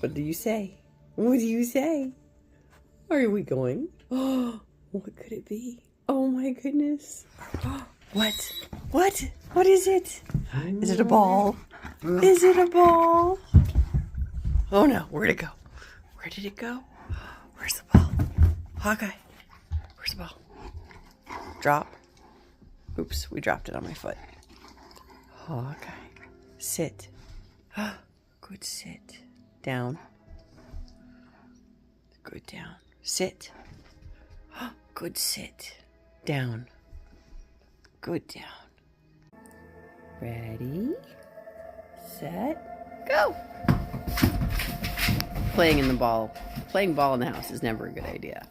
What do you say? What do you say? Are we going? Oh, what could it be? Oh my goodness. What? What? What is it? Is it a ball? Is it a ball? Oh no, where'd it go? Where did it go? Where's the ball? Hawkeye, where's the ball? Drop. Oops, we dropped it on my foot. Hawkeye, sit. Good sit. Down. Good down. Sit. Good sit. Down. Good down. Ready, set, go. Playing ball in the house is never a good idea.